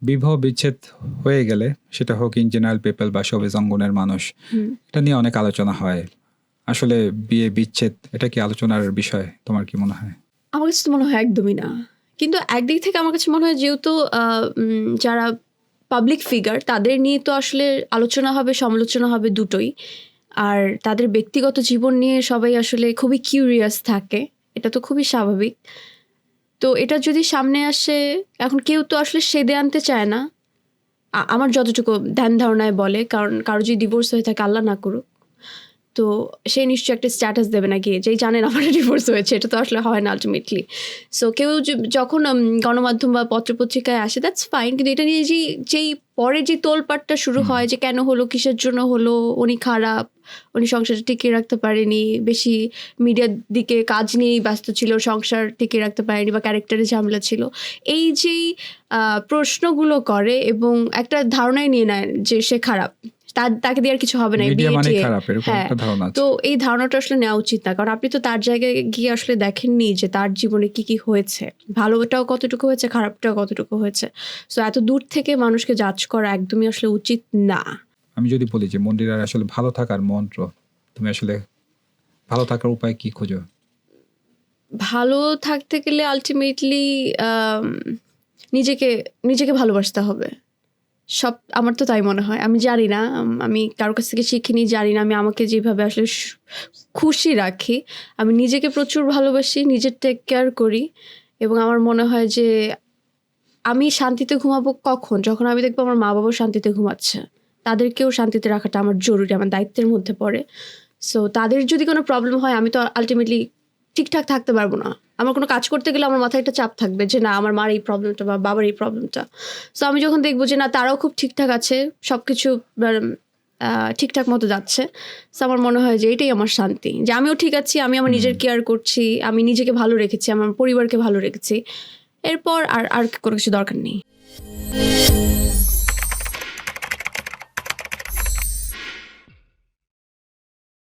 বিবাহ বিচ্ছেদ হয়ে গেলে সেটা হোক ইন জেনারেল পিপল বা শোবিজ অঙ্গনের মানুষ, এটা নিয়ে অনেক আলোচনা হয়। আসলে বিয়ে বিচ্ছেদ এটা কি আলোচনার বিষয়? তোমার কি মনে হয়? আমার কাছে তো মনে হয় একদমই না। কিন্তু একদিক থেকে আমার কাছে মনে হয় যেহেতু যারা পাবলিক ফিগার তাদের নিয়ে তো আসলে আলোচনা হবে, সমালোচনা হবে দুটোই। আর তাদের ব্যক্তিগত জীবন নিয়ে সবাই আসলে খুবই কিউরিয়াস থাকে, এটা তো খুবই স্বাভাবিক। তো এটা যদি সামনে আসে, এখন কেউ তো আসলে সেদে আনতে চায় না, আমার যতটুকু ধ্যান ধারণায় বলে। কারণ কারো যদি ডিভোর্স হয়ে থাকে, আল্লাহ না করুক, তো সে নিশ্চয়ই একটা স্ট্যাটাস দেবে না গিয়ে যেই জানেন আমার ডিভোর্স হয়েছে। এটা তো আসলে হয় না আলটিমেটলি। সো কেউ যখন গণমাধ্যম বা পত্রপত্রিকায় আসে দ্যাটস ফাইন, কিন্তু এটা নিয়ে যেই পরে যে তোলপাটটা শুরু হয় যে কেন হলো, কিসের জন্য হলো, উনি খারাপ, উনি সংসারটা টিকিয়ে রাখতে পারেনি, বেশি মিডিয়ার দিকে কাজ নিয়েই ব্যস্ত ছিল, সংসার টিকিয়ে রাখতে পারেনি, বা ক্যারেক্টারে ঝামেলা ছিল, এই যেই প্রশ্নগুলো করে এবং একটা ধারণাই নিয়ে নেয় যে সে খারাপ, তাকে দিয়ে আর কিছু হবে না, মিডিয়া মানে বিয়ে খারাপ, এরকম হ্যাঁ। একটা ধারণা আছে। তো এই ধারণাটা আসলে নেওয়া উচিত না, কারণ আপনি তো তার জায়গায় গিয়ে আসলে দেখেননি যে তার জীবনে কি কি হয়েছে, ভালোটাও কতটুকু হয়েছে, খারাপটাও কতটুকু হয়েছে। সো এত দূর থেকে মানুষকে জাজ করা একদমই আসলে উচিত না। আমি যদি বলি যে মন্দিরার আসলে ভালো থাকার মন্ত্র, তুমি আসলে ভালো থাকার উপায় কি খোঁজো? ভালো থাকতে গেলে আলটিমেটলি নিজেকে নিজেকে ভালোবাসতে হবে। আমার তো তাই মনে হয়। আমি জানি না, আমি কারোর কাছ থেকে শিখিনি, জানি না। আমি আমাকে যেভাবে আসলে খুশি রাখি, আমি নিজেকে প্রচুর ভালোবাসি, নিজের টেক কেয়ার করি, এবং আমার মনে হয় যে আমি শান্তিতে ঘুমাবো কখন, যখন আমি দেখবো আমার মা বাবাও শান্তিতে ঘুমাচ্ছে। তাদেরকেও শান্তিতে রাখাটা আমার জরুরি, আমার দায়িত্বের মধ্যে পড়ে। সো তাদের যদি কোনো প্রবলেম হয়, আমি তো আলটিমেটলি ঠিকঠাক থাকতে পারবো না। আমার কোনো কাজ করতে গেলে আমার মাথায় একটা চাপ থাকবে যে না, আমার মার এই প্রবলেমটা বা বাবার এই প্রবলেমটা। সো আমি যখন দেখবো যে না, তারাও খুব ঠিকঠাক আছে, সব কিছু ঠিকঠাক মতো যাচ্ছে, সো আমার মনে হয় যে এটাই আমার শান্তি, যে আমিও ঠিক আছি, আমি আমার নিজের কেয়ার করছি, আমি নিজেকে ভালো রেখেছি, আমার পরিবারকে ভালো রেখেছি, এরপর আর কোনো কিছু দরকার নেই।